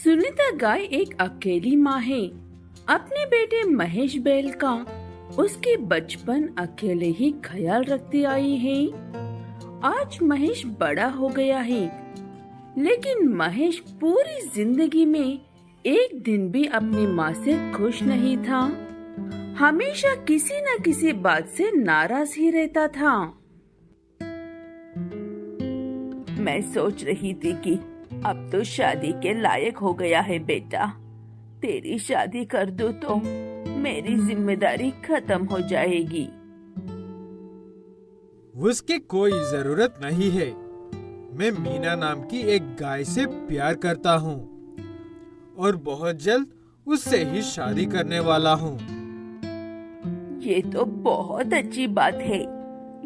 सुनीता गाय एक अकेली माँ है। अपने बेटे महेश बैल का उसके बचपन अकेले ही ख्याल रखती आई है। आज महेश बड़ा हो गया है, लेकिन महेश पूरी जिंदगी में एक दिन भी अपनी माँ से खुश नहीं था। हमेशा किसी न किसी बात से नाराज ही रहता था। मैं सोच रही थी कि अब तो शादी के लायक हो गया है बेटा। तेरी शादी कर दूं तो मेरी जिम्मेदारी खत्म हो जाएगी। उसकी कोई जरूरत नहीं है। मैं मीना नाम की एक गाय से प्यार करता हूँ और बहुत जल्द उससे ही शादी करने वाला हूँ। ये तो बहुत अच्छी बात है,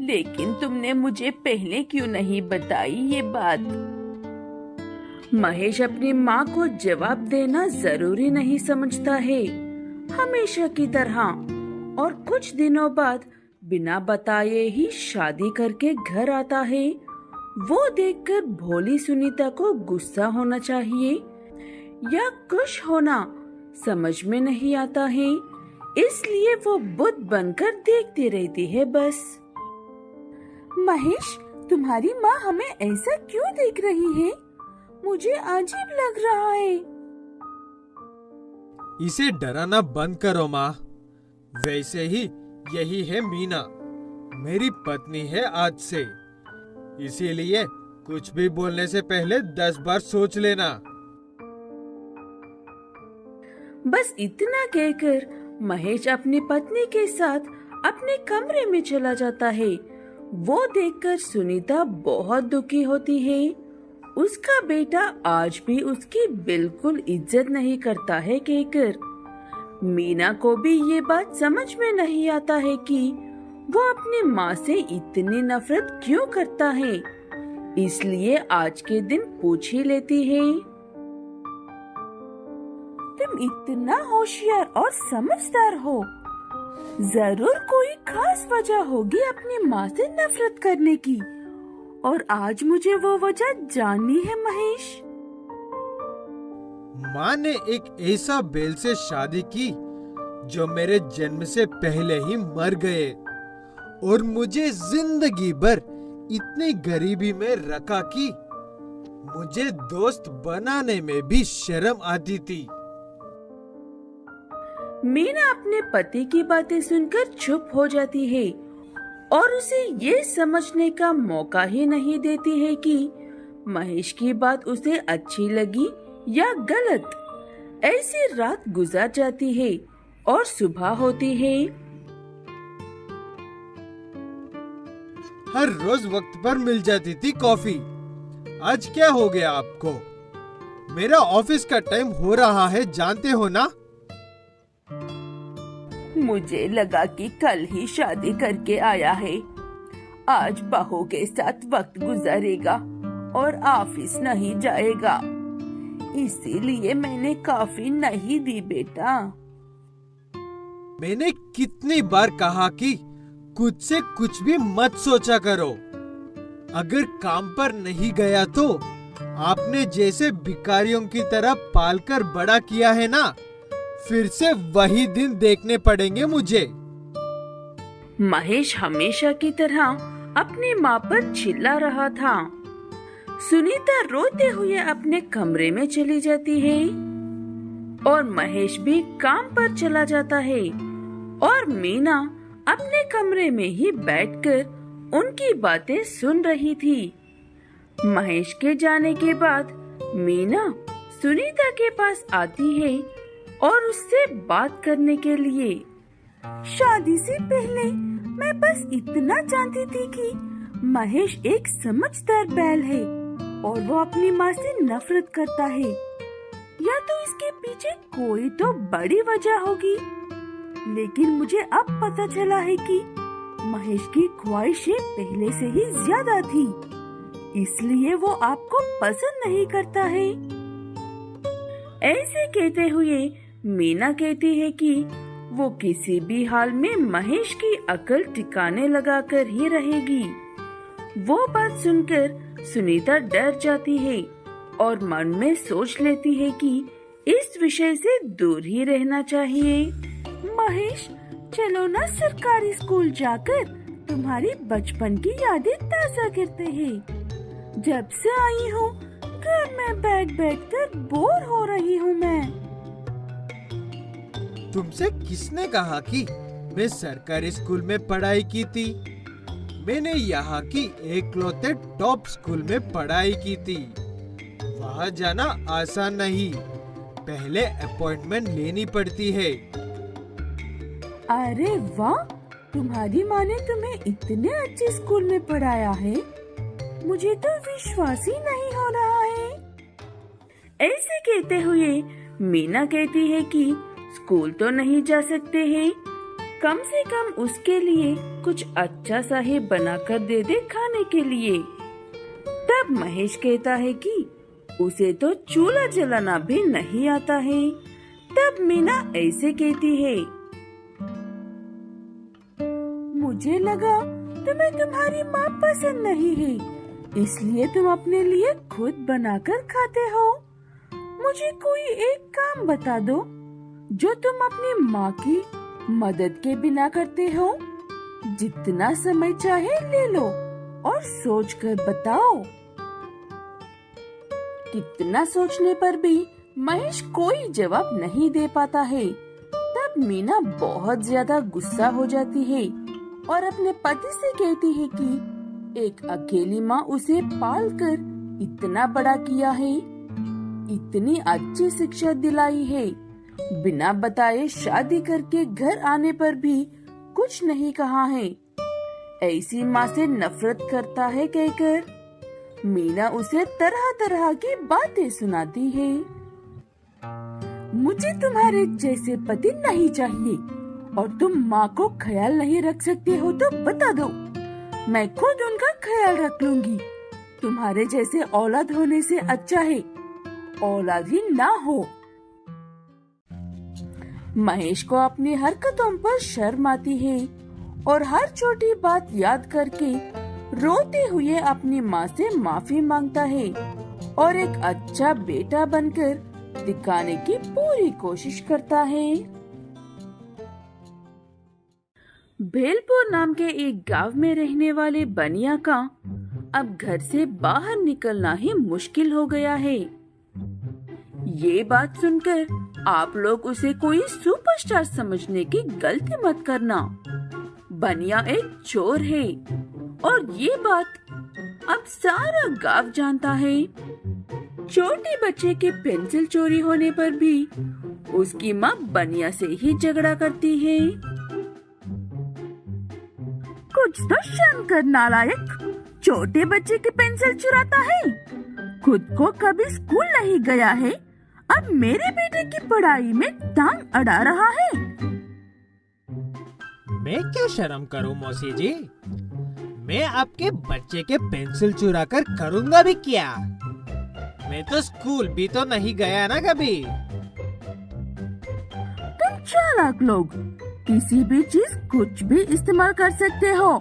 लेकिन तुमने मुझे पहले क्यों नहीं बताई ये बात? महेश अपनी माँ को जवाब देना जरूरी नहीं समझता है, हमेशा की तरह। और कुछ दिनों बाद बिना बताए ही शादी करके घर आता है। वो देखकर भोली सुनीता को गुस्सा होना चाहिए या खुश होना समझ में नहीं आता है, इसलिए वो बुद्ध बनकर देखती रहती है बस। महेश, तुम्हारी माँ हमें ऐसा क्यों देख रही है? मुझे अजीब लग रहा है। इसे डराना बंद करो माँ। वैसे ही यही है मीना, मेरी पत्नी है आज से। इसीलिए कुछ भी बोलने से पहले 10 बार सोच लेना। बस इतना कहकर महेश अपनी पत्नी के साथ अपने कमरे में चला जाता है। वो देखकर सुनीता बहुत दुखी होती है। उसका बेटा आज भी उसकी बिल्कुल इज्जत नहीं करता है कहकर। मीना को भी ये बात समझ में नहीं आता है कि वो अपनी माँ से इतनी नफरत क्यों करता है, इसलिए आज के दिन पूछ ही लेती है। तुम इतना होशियार और समझदार हो, जरूर कोई खास वजह होगी अपनी माँ से नफरत करने की, और आज मुझे वो वजह जाननी है महेश। माँ ने एक ऐसा बैल से शादी की जो मेरे जन्म से पहले ही मर गए और मुझे जिंदगी भर इतनी गरीबी में रखा कि मुझे दोस्त बनाने में भी शर्म आती थी। मीना अपने पति की बातें सुनकर चुप हो जाती है और उसे ये समझने का मौका ही नहीं देती है कि महेश की बात उसे अच्छी लगी या गलत। ऐसी रात गुजर जाती है और सुबह होती है। हर रोज वक्त पर मिल जाती थी कॉफी। आज क्या हो गया आपको? मेरा ऑफिस का टाइम हो रहा है, जानते हो ना? मुझे लगा कि कल ही शादी करके आया है, आज बहू के साथ वक्त गुजारेगा और ऑफिस नहीं जाएगा, इसीलिए मैंने कॉफी नहीं दी बेटा। मैंने कितनी बार कहा कि खुद से कुछ भी मत सोचा करो। अगर काम पर नहीं गया तो आपने जैसे भिखारियों की तरह पालकर बड़ा किया है ना, फिर से वही दिन देखने पड़ेंगे मुझे। महेश हमेशा की तरह अपनी माँ पर चिल्ला रहा था। सुनीता रोते हुए अपने कमरे में चली जाती है और महेश भी काम पर चला जाता है और मीना अपने कमरे में ही बैठकर उनकी बातें सुन रही थी। महेश के जाने के बाद मीना सुनीता के पास आती है और उससे बात करने के लिए। शादी से पहले मैं बस इतना जानती थी कि महेश एक समझदार बैल है और वो अपनी माँ से नफरत करता है, या तो इसके पीछे कोई तो बड़ी वजह होगी। लेकिन मुझे अब पता चला है कि महेश की ख्वाहिशें पहले से ही ज्यादा थी, इसलिए वो आपको पसंद नहीं करता है। ऐसे कहते हुए मीना कहती है कि वो किसी भी हाल में महेश की अकल ठिकाने लगाकर ही रहेगी। वो बात सुनकर सुनीता डर जाती है और मन में सोच लेती है कि इस विषय से दूर ही रहना चाहिए। महेश, चलो ना सरकारी स्कूल जाकर तुम्हारी बचपन की यादें ताज़ा करते हैं। जब से आई हूँ घर में बैठ कर बोर हो रही हूँ मैं। तुमसे किसने कहा कि मैं सरकारी स्कूल में पढ़ाई की थी? मैंने यहाँ की एकलौते टॉप स्कूल में पढ़ाई की थी। वहाँ जाना आसान नहीं, पहले अपॉइंटमेंट लेनी पड़ती है। अरे वाह, तुम्हारी माँ ने तुम्हें इतने अच्छे स्कूल में पढ़ाया है, मुझे तो विश्वास ही नहीं हो रहा है। ऐसे कहते हुए मीना कहती है कि स्कूल तो नहीं जा सकते हैं, कम से कम उसके लिए कुछ अच्छा सा ही बनाकर दे दे खाने के लिए। तब महेश कहता है कि उसे तो चूल्हा जलाना भी नहीं आता है। तब मीना ऐसे कहती है, मुझे लगा तुम्हें तुम्हारी माँ पसंद नहीं है, इसलिए तुम अपने लिए खुद बनाकर खाते हो। मुझे कोई एक काम बता दो जो तुम अपनी माँ की मदद के बिना करते हो। जितना समय चाहे ले लो और सोच कर बताओ। कितना सोचने पर भी महेश कोई जवाब नहीं दे पाता है। तब मीना बहुत ज्यादा गुस्सा हो जाती है और अपने पति से कहती है कि एक अकेली माँ उसे पालकर इतना बड़ा किया है, इतनी अच्छी शिक्षा दिलाई है, बिना बताए शादी करके घर आने पर भी कुछ नहीं कहा है। ऐसी माँ से नफरत करता है कहकर मीना उसे तरह तरह की बातें सुनाती है। मुझे तुम्हारे जैसे पति नहीं चाहिए और तुम माँ को ख्याल नहीं रख सकते हो तो बता दो, मैं खुद उनका ख्याल रख लूंगी। तुम्हारे जैसे औलाद होने से अच्छा है औलाद ही ना हो। महेश को अपनी हरकतों पर शर्म आती है और हर छोटी बात याद करके रोते हुए अपनी माँ से माफी मांगता है और एक अच्छा बेटा बनकर दिखाने की पूरी कोशिश करता है। भेलपुर नाम के एक गांव में रहने वाले बनिया का अब घर से बाहर निकलना ही मुश्किल हो गया है। ये बात सुनकर आप लोग उसे कोई सुपरस्टार समझने की गलती मत करना। बनिया एक चोर है और ये बात अब सारा गांव जानता है। छोटे बच्चे के पेंसिल चोरी होने पर भी उसकी माँ बनिया से ही झगड़ा करती है। कुछ तो शर्म कर नालायक, छोटे बच्चे की पेंसिल चुराता है, खुद को कभी स्कूल नहीं गया है, अब मेरे बेटे की पढ़ाई में टांग अड़ा रहा है। मैं क्यों शर्म करूं मौसी जी? मैं आपके बच्चे के पेंसिल चुरा कर करूंगा भी क्या? मैं तो स्कूल भी तो नहीं गया ना कभी। तुम चालाक लोग किसी भी चीज कुछ भी इस्तेमाल कर सकते हो।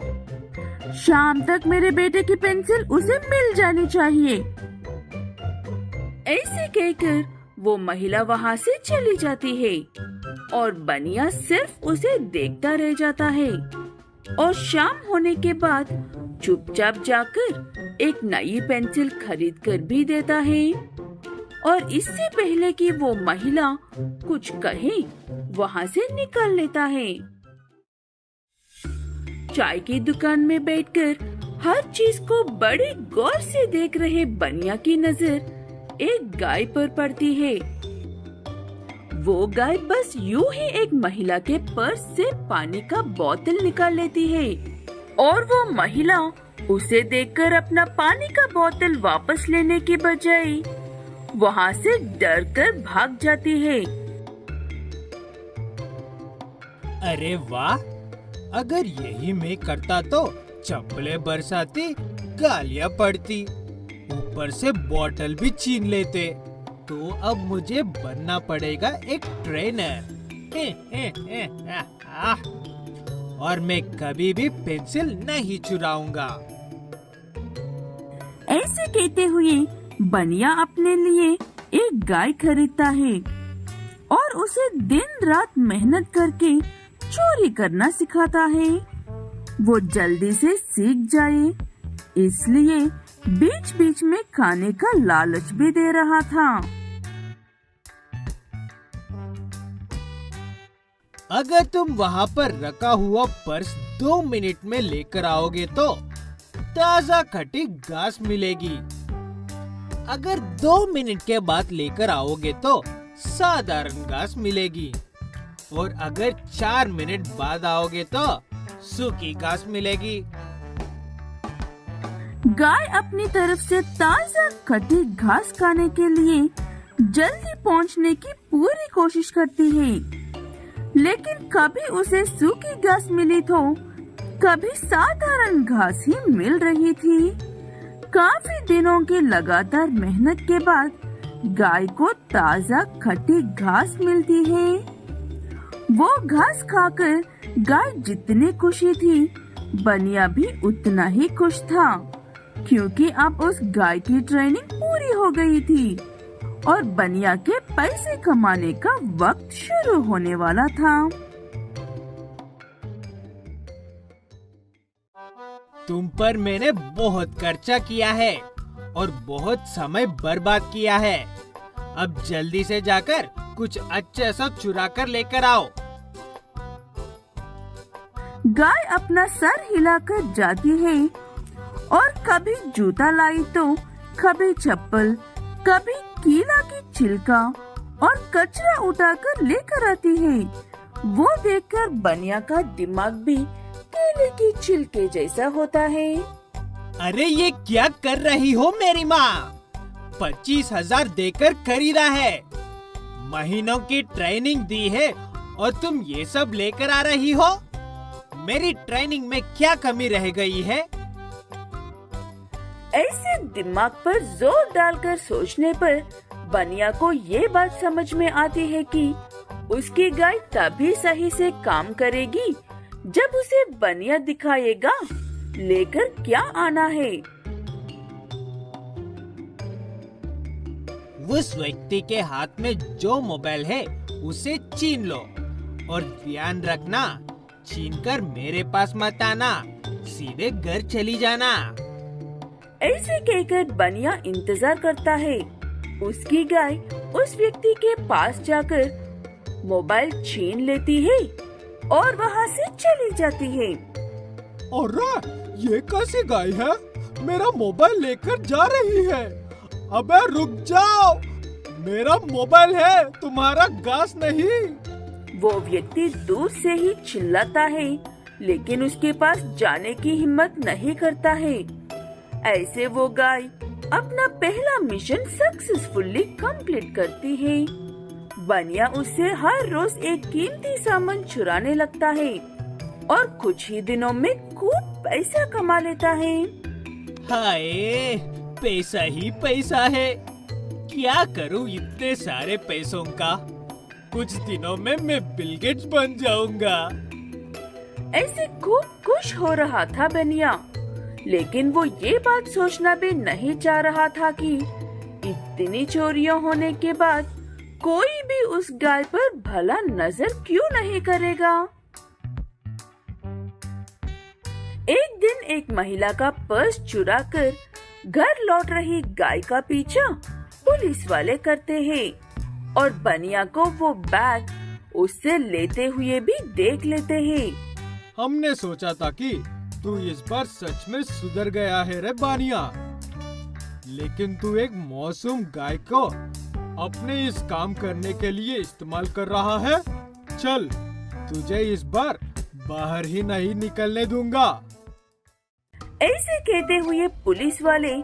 शाम तक मेरे बेटे की पेंसिल उसे मिल जानी चाहिए। ऐसे कहकर वो महिला वहाँ से चली जाती है और बनिया सिर्फ उसे देखता रह जाता है और शाम होने के बाद चुपचाप जाकर एक नई पेंसिल खरीद कर भी देता है। और इससे पहले कि वो महिला कुछ कहे वहाँ से निकल लेता है। चाय की दुकान में बैठकर हर चीज को बड़े गौर से देख रहे बनिया की नजर एक गाय पर पड़ती है। वो गाय बस यूं ही एक महिला के पर्स से पानी का बोतल निकाल लेती है और वो महिला उसे देखकर अपना पानी का बोतल वापस लेने के बजाय वहाँ से डरकर भाग जाती है। अरे वाह, अगर यही मैं करता तो चप्पलें बरसाती, गालियाँ पड़ती, ऊपर से बोतल भी छीन लेते। तो अब मुझे बनना पड़ेगा एक ट्रेनर। और मैं कभी भी पेंसिल नहीं चुराऊंगा। ऐसे कहते हुए बनिया अपने लिए एक गाय खरीदता है और उसे दिन रात मेहनत करके चोरी करना सिखाता है। वो जल्दी से सीख जाए, इसलिए बीच बीच में खाने का लालच भी दे रहा था। अगर तुम वहाँ पर रखा हुआ पर्स 2 मिनट में लेकर आओगे तो ताजा खट्टी घास मिलेगी। अगर 2 मिनट के बाद लेकर आओगे तो साधारण घास मिलेगी। और अगर 4 मिनट बाद आओगे तो सूखी घास मिलेगी। गाय अपनी तरफ से ताजा खट्टी घास खाने के लिए जल्दी पहुंचने की पूरी कोशिश करती है, लेकिन कभी उसे सूखी घास मिली तो कभी साधारण घास ही मिल रही थी। काफी दिनों की लगातार मेहनत के बाद गाय को ताजा खट्टी घास मिलती है। वो घास खाकर गाय जितनी खुशी थी, बनिया भी उतना ही खुश था, क्योंकि अब उस गाय की ट्रेनिंग पूरी हो गई थी और बनिया के पैसे कमाने का वक्त शुरू होने वाला था। तुम पर मैंने बहुत खर्चा किया है और बहुत समय बर्बाद किया है। अब जल्दी से जाकर कुछ अच्छे सा चुरा कर लेकर आओ। गाय अपना सर हिलाकर जाती है और कभी जूता लाई तो कभी चप्पल, कभी केला की छिलका और कचरा उठाकर लेकर आती है। वो देखकर बनिया का दिमाग भी केले की छिलके जैसा होता है। अरे ये क्या कर रही हो मेरी माँ? 25,000 देकर खरीदा है, महीनों की ट्रेनिंग दी है और तुम ये सब लेकर आ रही हो? मेरी ट्रेनिंग में क्या कमी रह गई है? ऐसे दिमाग पर जोर डालकर सोचने पर बनिया को ये बात समझ में आती है कि उसकी गाय तभी सही से काम करेगी जब उसे बनिया दिखाएगा लेकर क्या आना है। उस व्यक्ति के हाथ में जो मोबाइल है उसे छीन लो और ध्यान रखना, छीनकर मेरे पास मत आना, सीधे घर चली जाना। ऐसे कहकर बनिया इंतजार करता है। उसकी गाय उस व्यक्ति के पास जाकर मोबाइल छीन लेती है और वहाँ से चली जाती है। अरे ये कैसी गाय है? मेरा मोबाइल लेकर जा रही है। अबे रुक जाओ, मेरा मोबाइल है, तुम्हारा घास नहीं। वो व्यक्ति दूर से ही चिल्लाता है, लेकिन उसके पास जाने की हिम्मत नहीं करता है। ऐसे वो गाय अपना पहला मिशन सक्सेसफुली कंप्लीट करती है। बनिया उससे हर रोज एक कीमती सामान चुराने लगता है और कुछ ही दिनों में खूब पैसा कमा लेता है। हाय, पैसा ही पैसा है। क्या करूं इतने सारे पैसों का? कुछ दिनों में मैं बिल गेट्स बन जाऊंगा। ऐसे खूब खुश हो रहा था बनिया, लेकिन वो ये बात सोचना भी नहीं चाह रहा था कि इतनी चोरियां होने के बाद कोई भी उस गाय पर भला नजर क्यों नहीं करेगा। एक दिन एक महिला का पर्स चुराकर घर लौट रही गाय का पीछा पुलिस वाले करते हैं और बनिया को वो बैग उससे लेते हुए भी देख लेते हैं। हमने सोचा था कि तू इस बार सच में सुधर गया है रे बानिया, लेकिन तू एक मासूम गाय को अपने इस काम करने के लिए इस्तेमाल कर रहा है। चल, तुझे इस बार बाहर ही नहीं निकलने दूंगा। ऐसे कहते हुए पुलिस वाले